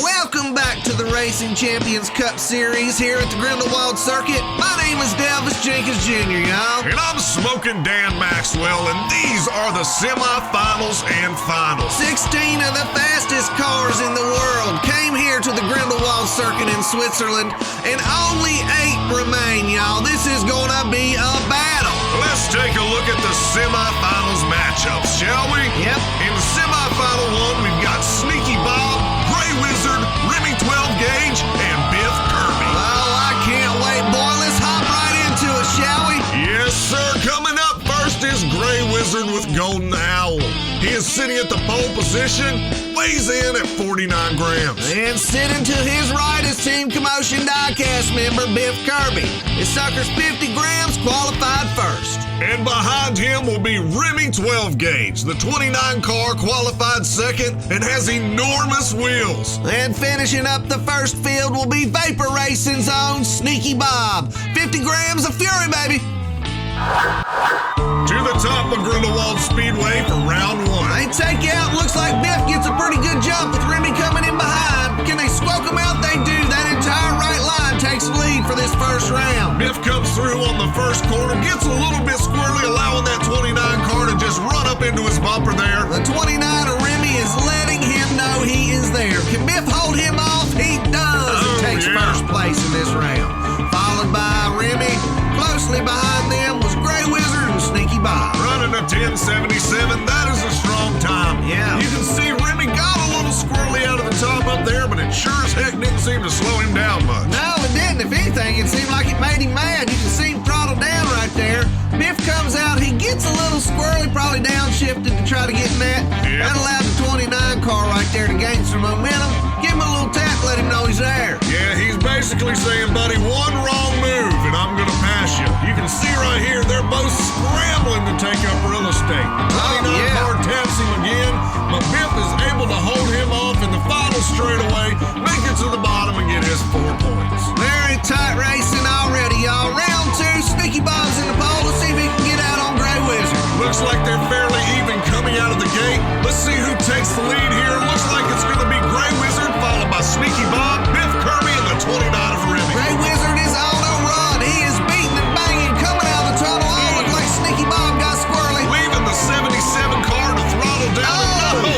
Welcome back to the Racing Champions Cup Series here at the Grindelwald Circuit. My name is Delvis Jenkins Jr., y'all. And I'm Smoking Dan Maxwell, and these are the semifinals and finals. 16 of the fastest cars in the world came here to the Grindelwald Circuit in Switzerland, and only 8 remain, y'all. This is going to be a battle. Let's take a look at the semifinals matchups, shall we? Yep. In the semifinal one, we've got Sneaky Bob, Gray Wizard, Remy 12 Gauge, and Biff Kirby. Oh, I can't wait, boy. Let's hop right into it, shall we? Yes, sir. Coming up first is Gray Wizard with Golden Owl. He is sitting at the pole position, weighs in at 49 grams. And sitting to his right is Team Commotion Diecast member Biff Kirby. His sucker's 50 grams, qualified first. And behind him will be Remy 12 Gauge, the 29 car qualified second and has enormous wheels. And finishing up the first field will be Vapor Racing's own Sneaky Bob. 50 grams of fury, baby. To the top of Grindelwald Speedway for round 1. They take out, looks like Biff gets a pretty good jump with Remy coming in behind. Can they squoke him out? They do. That entire right line takes lead for this first round. Biff comes through on the first corner, gets a little bit squirrely, allowing that 29 car to just run up into his bumper there. The 29 of Remy is letting him know he is there. Can Biff hold him off? He does. He takes first place in this round. Followed by Remy. Closely behind them was Gray Wizard and Sneaky Bob. Running a 1077, that is a strong time. Yeah. You can see Remy got a little squirrely out of the top up there, but it sure as heck didn't seem to slow him down much. No, it didn't. If anything, it seemed like it made him mad. You can see him throttle down right there. Biff comes out. He gets a little squirrely, probably downshifted to try to get in that. Yeah. That allowed the 29 car right there to gain some momentum. Give him a little tap, let him know he's there. Yeah, he's basically saying, buddy, one wrong move and I'm going to pass you. You can see right here, they're both scrambling to take up real estate. The 29 car taps him again, but Biff is able to hold him off in the final straightaway, make it to the bottom and get his 4 points. Very tight racing already, y'all. Round 2, Sneaky Bob's in the pole. Let's see if he can get out on Gray Wizard. Looks like they're fairly even coming out of the gate. Let's see who takes the lead here. Looks like it's going to be Gray Wizard, followed by Sneaky Bob, Biff Kirby, and the 29 of Remy. Gray Wizard is on a run. He is beating and banging, coming out of the tunnel. Oh, look like Sneaky Bob got squirrely. Leaving the 77 car to throttle down.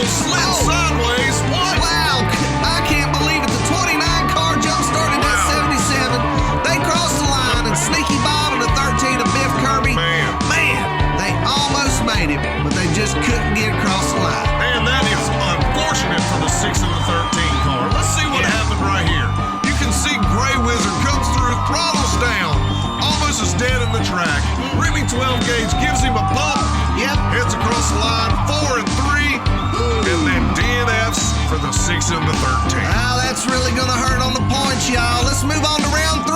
Slid sideways. What? Wow, I can't believe it. The 29 car jump-started that 77. They crossed the line, and Sneaky Bob and the 13 of Biff Kirby. Man, they almost made it, but they just couldn't get across the line. Man, that is unfortunate for the 6 and the 13 car. Let's see what happened right here. You can see Gray Wizard comes through, throttles down, almost is dead in the track. Remy 12 Gauge gives him a bump. Yep. Heads across the line, 4 and 3, and then DNFs for the 6 and the 13. Wow, that's really going to hurt on the points, y'all. Let's move on to round 3.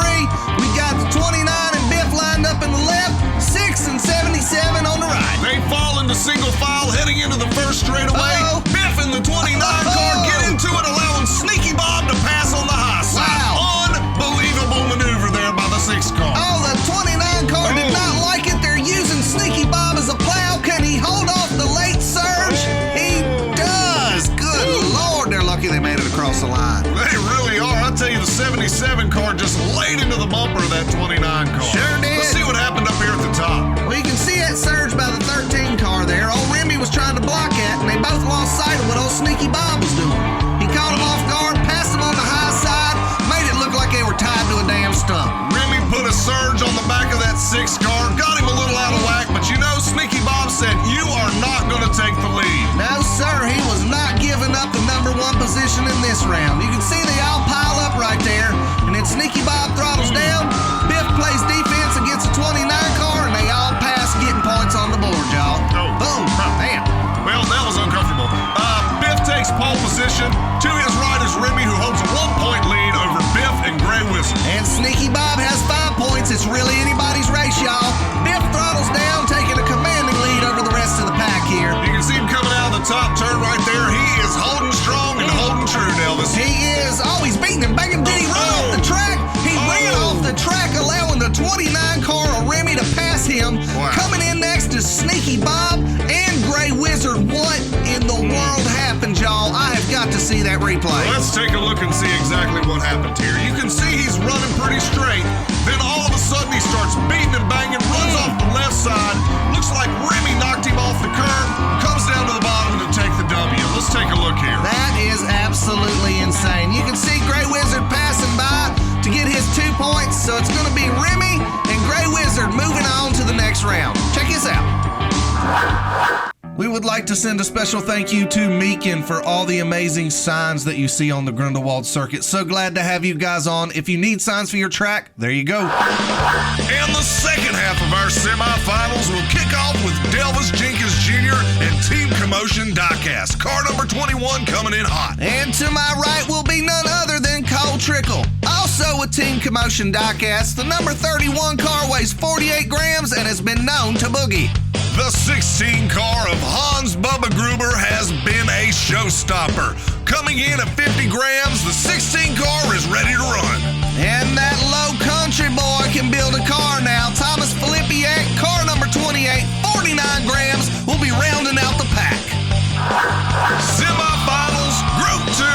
We got the 29 and Biff lined up in the left, 6 and 77 on the right. They fall into single file, heading into the first straightaway. Biff and the 29 car get into it, allowing Sneaky Bob to pass on the high side. Wow. Unbelievable maneuver there by the 6 car. Oh, the 29 car did not like it. They're using Sneaky Bob as a plow. Can he hold off the late surge? He does. Good Lord, they're lucky they made it across the line. They really are. I'll tell you, the 77 car just laid into the bumper of that 29 car. Sure did. Let's see what happened up here at the top. Well, you can see that surge by the 13 car there. Old Remy was trying to block it, and they both lost sight of what old Sneaky Bob was doing. He caught him off guard, passed him on the high side, made it look like they were tied to a damn stump. Remy put a surge on the back of that 6 car, got him a little out of whack, but you know, Sneaky Bob said, you are not going to take the lead. No, sir, he was not giving up the number 1 position in this round. You can see they all pile up right there, and then Sneaky Bob throttles down. Biff plays defense against the 29 car, and they all pass, getting points on the board, y'all. Oh. Boom. Bam. Well, that was uncomfortable. Biff takes pole position. To his right is Remy, who holds a 1-point lead over Biff and Gray Wizard. And Sneaky Bob has 5 points. It's really anybody's race, y'all. Biff throttles down, taking a commanding lead over the rest of the pack here. You can see him coming out of the top turn right there. He is holding strong and holding true, Elvis. He is. Oh, he's beating him. Banging. Did he run off the track? He ran off the track, allowing the 29 car of Remy to pass him. Wow. Coming in next is Sneaky Bob and Gray Wizard. What in the world happened, y'all? I have got to see that replay. Let's take a look and see exactly what happened here. You can see he's running pretty straight. Then all of a sudden he starts beating and banging, runs off the left side. Looks like Remy knocked him off the curb, comes down to the bottom to take the W. Let's take a look here. That is absolutely insane. You can see Grey Wizard passing by to get his 2 points. So it's going to be Remy and Grey Wizard moving on to the next round. Check this out. We would like to send a special thank you to Meekin for all the amazing signs that you see on the Grindelwald Circuit. So glad to have you guys on. If you need signs for your track, there you go. And the second half of our semifinals will kick off with Delvis Jenkins Jr. and Team Commotion Diecast. Car number 21 coming in hot. And to my right will be none other than Cole Trickle. Also with Team Commotion Diecast, the number 31 car weighs 48 grams and has been known to boogie. The 16 car of Hans Bubba Gruber has been a showstopper. Coming in at 50 grams, the 16 car is ready to run. And that low country boy can build a car now. Thomas Filipiak, car number 28, 49 grams, will be rounding out the pack. Semifinals, Group 2,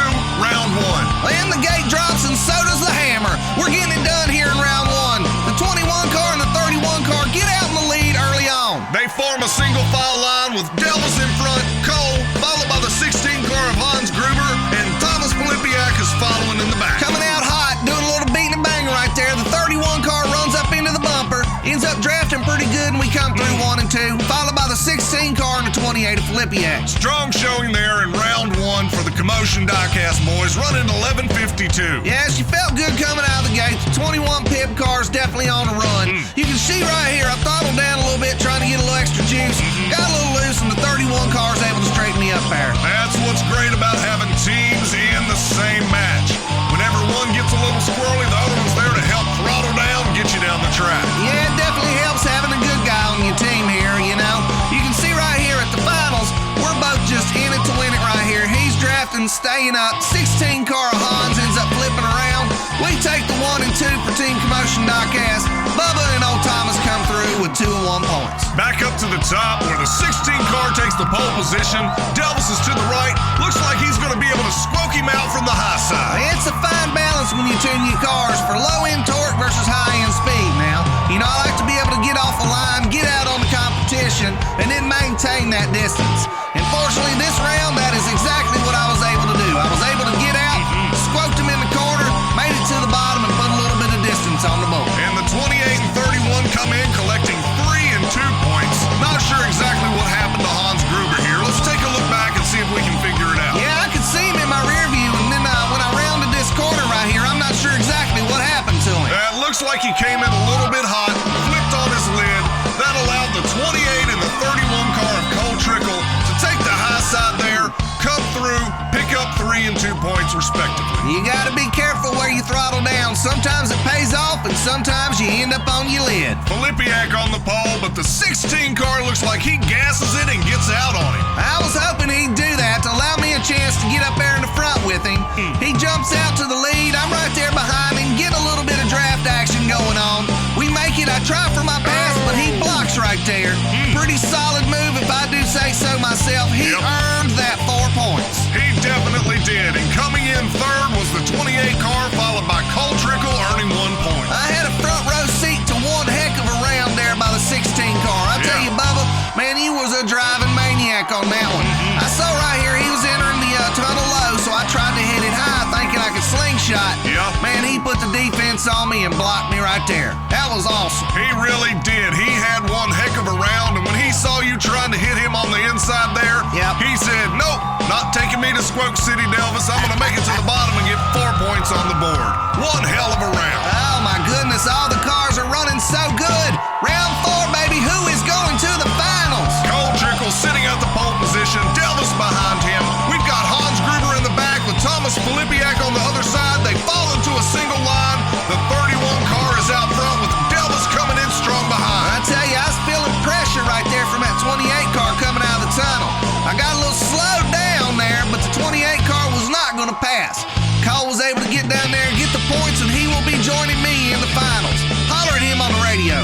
Round 1. And the gate drops and so does the hammer. We're getting it done here in Round 1. The 21 car and the 31 car get out in the lead early on. They form a single file line with Delvis in front, Cole, followed by the 16 car of Hans Gruber, and Thomas Filipiak is following in the back. Coming out hot, doing a little beating and banging right there. The 31 car runs up into the bumper, ends up drafting pretty good, and we come through 1 and 2, followed by the 16 car and the 28 of Filipiak. Strong showing there in Round 1 for the Commotion Diecast boys, running 11:52. Yes, you felt good coming out of the gate. The 21 pip car is definitely on a run. You can see right here, I throttled down a little bit, trying to get a little extra juice. Got a little loose, and the 31 car is able to straighten me up there. That's what's great about having teams in the same match. Whenever one gets a little squirrely, the other one's there to help throttle down and get you down the track. Yeah, it definitely helps having a good guy on your team here, you know. You can see right here at the finals, we're both just in it to win it right here. He's drafting, staying up. 16 car Hans ends up flipping around. We take the 1 and 2 for Team Commotion Diecast. Bubba and old Thomas come through with 2 and 1 points. Back up to the top where the 16 car takes the pole position. Delvis is to the right. Looks like he's going to be able to squoke him out from the high side. It's a fine balance when you tune your cars for low-end torque versus high-end speed now. You know, I like to be able to get off the line, get out on the competition, and then maintain that distance. Unfortunately, this round, that is exactly what I was able to do. I was able to get out, squoked him in the corner, made it to the bottom, and put a little bit of distance on the board. And the 28 and 31 come in collecting 3 and 2 points. Not sure exactly what happened to Hans Gruber here. Let's take a look back and see if we can figure it out. Yeah, I could see him in my rear view, and then when I rounded this corner right here, I'm not sure exactly what happened to him. It looks like he came in a little bit hot, flipped on his lid. That allowed the 28 and the 31 car of Cole Trickle to take the high side there, come through, pick up 3 and 2 points respectively. You gotta be careful where you throttle down. Sometimes it pays off, and sometimes you end up on your lid. Filipiak on the pole, but the 16 car looks like he gasses it and gets out on him. I was hoping he'd do that to allow me a chance to get up there in the front with him. He jumps out to the lead. I'm right there behind him, get a little bit of draft action going on. We make it. I try for my pass, but he blocks right there. Pretty solid move if I do say so myself. He earned that 4 points. He definitely did. And coming in third was the 28 car, followed by Cole Trickle, earning 1 point. I had a front row seat to one heck of a round there by the 16 car. I tell you, Bubba, man, he was a driving maniac on that one. I saw right here he was entering the tunnel low, so I tried to hit it high, thinking I could slingshot. Man, he put the defense on me and blocked me right there. That was awesome. He really did. He had one heck of a round, and when he saw you trying to hit him on the inside there, he said, nope, not taking me to Squoke City, Delvis. I'm going to make it to the bottom and get 4 points on the board. One hell of a round. Oh, my goodness, all the cars are running so good. Round 4, baby. Who is going to the finals? Cole Trickle sitting at the pole position, Delvis behind him. We've got Hans Gruber in the back with Thomas Filipiak on the other side. They fall into a single line. The 31 car is out front with Delvis coming in strong behind. I tell you, I was feeling pressure right there from that 28 car coming out of the tunnel. I got a little slowed down there, but the 28 car was not going to pass. Cole was able to get down there and get the points, and he will be joining me in the finals. Holler at him on the radio.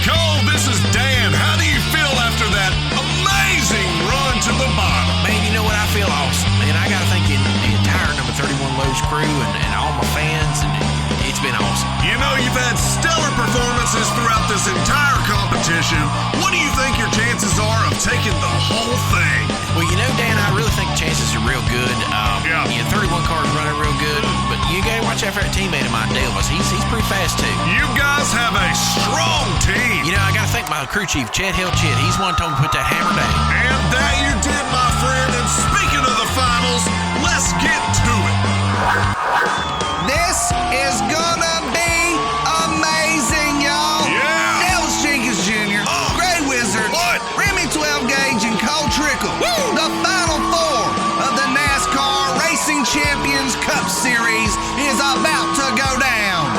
Cole, this is Dan. How do you feel after that amazing run to the bottom? Man, you know what? I feel awesome, man. I got to thank the entire crew and all my fans, and it's been awesome. You know, you've had stellar performances throughout this entire competition. What do you think your chances are of taking the whole thing? Well, you know, Dan, I really think the chances are real good. Yeah. 31 cars running real good, but you got to watch out for that teammate of mine, Delvis. He's pretty fast, too. You guys have a strong team. You know, I got to thank my crew chief, Chet Hell-Chet. He's one who told me to put that hammer down. And that you did, my friend. And speaking of the finals, let's get to it. This is gonna be amazing, y'all. Yeah. Delvis Jenkins Jr., Grey Wizard, What? Remy 12 Gauge, and Cole Trickle. Woo! The final four of the NASCAR Racing Champions Cup Series is about to go down.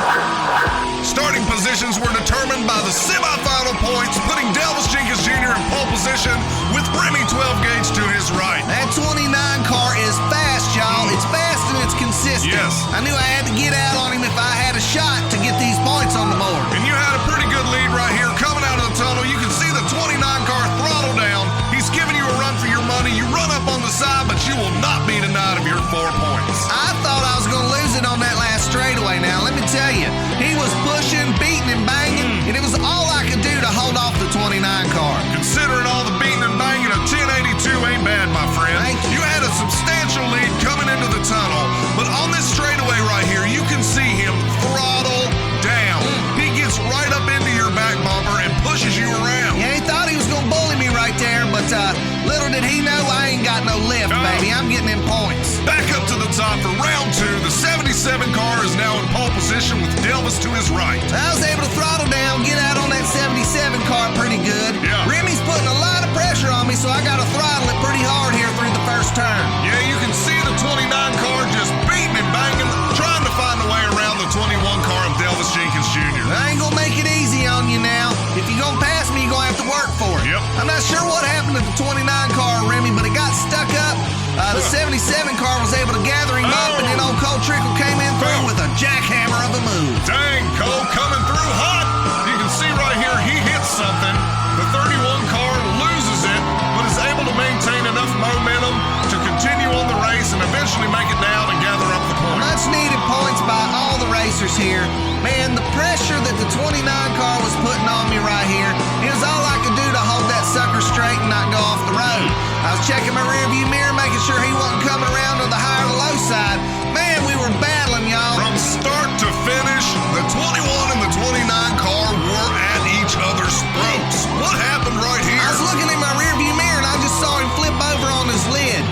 Starting positions were determined by the semifinal points, putting Delvis Jenkins Jr. in pole position with Remy 12 Gauge to his right. That 29 car is fast, y'all. It's fast and it's consistent. Yes. I knew I had to get out on him if I had a shot to get these points on the board. And you had a pretty good lead right here coming out of the tunnel. You can see the 29 car throttle down. He's giving you a run for your money. You run up on the side, but you will not be denied of your 4 points. I thought I was going to lose it on that last straightaway. Now, let me tell you, he was pushing, beating, and banging, and it was all I could do to hold off the 29 car. Considering all the beating and banging, a 1082 ain't bad, my friend. Thank you. You had a substantial lead coming into the tunnel, but on this straightaway right here, you can see him throttle down. He gets right up into your back bumper and pushes you around. Yeah, he thought he was going to bully me right there, but little did he know I ain't got no lift, baby. I'm getting in points. Back up to the top for round 2. The 77 car is now in pole position with Delvis to his right. I was able to throttle down, get out on that 77 car pretty good. Yeah. Remy's putting a lot of pressure on me, so I got to throttle it pretty hard here through the first turn. Yeah, you can see the 29 car just beating and banging, trying to find a way around the 21 car of Delvis Jenkins Jr. I ain't gonna make it easy on you now. If you're gonna pass me, you're gonna have to work for it. Yep. I'm not sure what happened to the 29 car, Remy, but it got stuck up. The 77 car was able to gather him up, and then old Cole Trickle came in through with a jackhammer of a move. Dang, Cole coming through hot. You can see right here, he hits something. The 31 car loses it, but is able to maintain enough momentum to continue on the race and eventually make it down and gather up the points. Much needed points by all the racers here. Man, the pressure that the 29 car was putting on me right here, it was all I could do to hold that sucker straight and not go off the road. I was checking my rearview mirror, making sure he wasn't coming around to the high or the low side. Man, we were battling, y'all. From start to finish, the 21 and the 29 car were at each other's throats. What happened right here? I was looking in my rearview mirror and I just saw him flip over on his lid.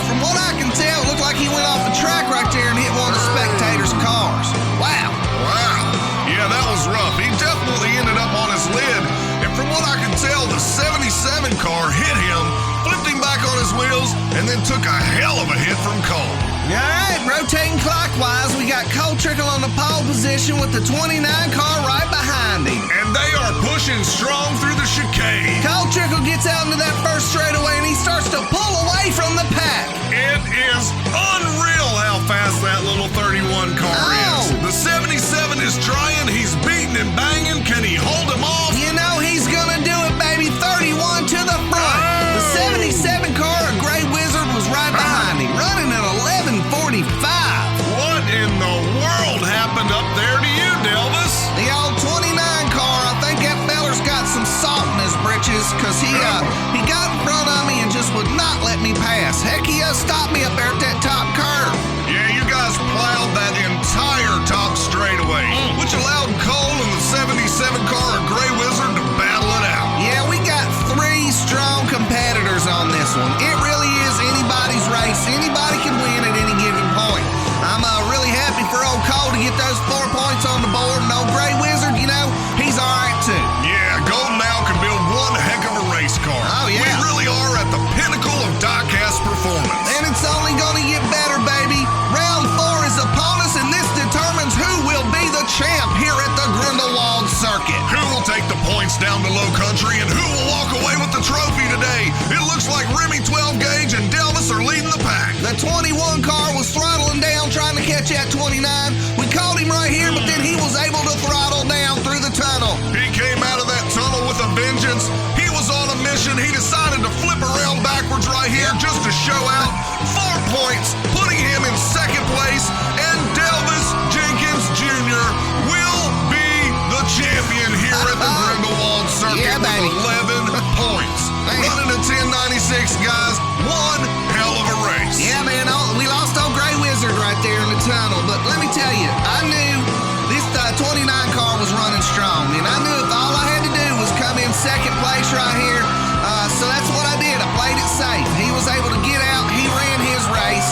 From what I can tell, it looked like he went off the track right there and hit one of the spectators' cars. Wow. Wow. Yeah, that was rough. He definitely ended up on his lid. And from what I can tell, the 77 car hit him, flipped him back on his wheels, and then took a hell of a hit from Cole. All right, rotating clockwise, we got Cole Trickle on the pole position with the 29 car right behind him. And they are pushing strong through the chicane. Cole Trickle gets out into that first straightaway and he starts to pull away from the pack. It is unreal how fast that little 31 car is. The 77 is trying. He's beating and banging. Can he hold him off? You know he's gonna do it, baby. 31 to the front. The 77 car, a Grey Wizard, was right behind him, running at 11:45. What in the world happened up there to you, Delvis? The old 29 car, I think that feller's got some salt in his britches, because he got in front of me and just would not let me pass. Heck, he stopped me up there at that top curve. Yeah, you guys plowed that entire top straightaway, which allowed Cole and the 77 car of Grey Wizard to battle it out. Yeah, we got 3 strong competitors on this one. It really is anybody's race. Anybody can win at any given point. I'm really happy for old Cole to get those 4 points on the board. And old Grey Wizard, you know, he's all right too. Yeah, Golden Owl can build one heck of a race car. Oh, yeah. We really are at the pinnacle of diecast performance. And it's only going to get better, baby. Round 4 is upon us, and this determines who will be the champ here at the Grindelwald Circuit. Who will take the points down to low country and who will walk away with the trophy today? It looks like Remy 12 Gauge and Delvis are leading the pack. The 21 car was throttling down, trying to catch that 29. We caught him right here, but then he was able to throttle down through the tunnel. He came out of that tunnel with a vengeance. He was on a mission. He decided to flip around backwards right here just to show out 4 points, putting him in second place. And tunnel, but let me tell you, I knew this 29 car was running strong, and I knew if all I had to do was come in second place right here, so that's what I did. I played it safe. He was able to get out. He ran his race.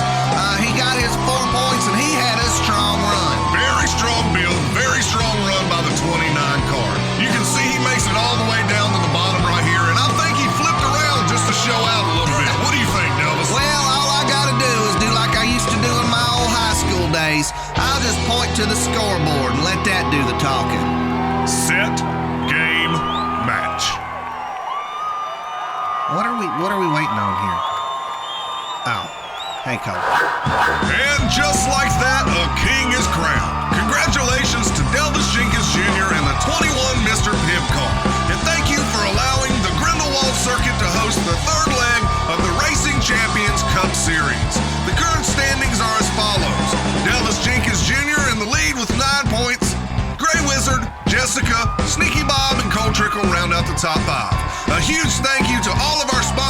He got his 4 points, and he had a strong run. Very strong build, very strong run by the 29 car. You can see he makes it all the way down to the bottom right here, and I think he flipped around just to show out a little bit. What do you think, Delvis? Well, all I gotta do is do like I used to do in my old high school days. I'll just point to the scoreboard and let that do the talking. Set, game, match. What are we waiting on here? Oh, hey, Cole. And just like that, a king is crowned. Congratulations to Delvis Jenkins Jr. and the 21 Mr. Pibb car. And thank you for allowing the Grindelwald Circuit to host the third leg of the Racing Champions Cup Series. The current standings are as follows. Delvis Jenkins Jr. in the lead with 9 points. Grey Wizard, Jessica, Sneaky Bob, and Cole Trickle round out the top 5. A huge thank you to all of our sponsors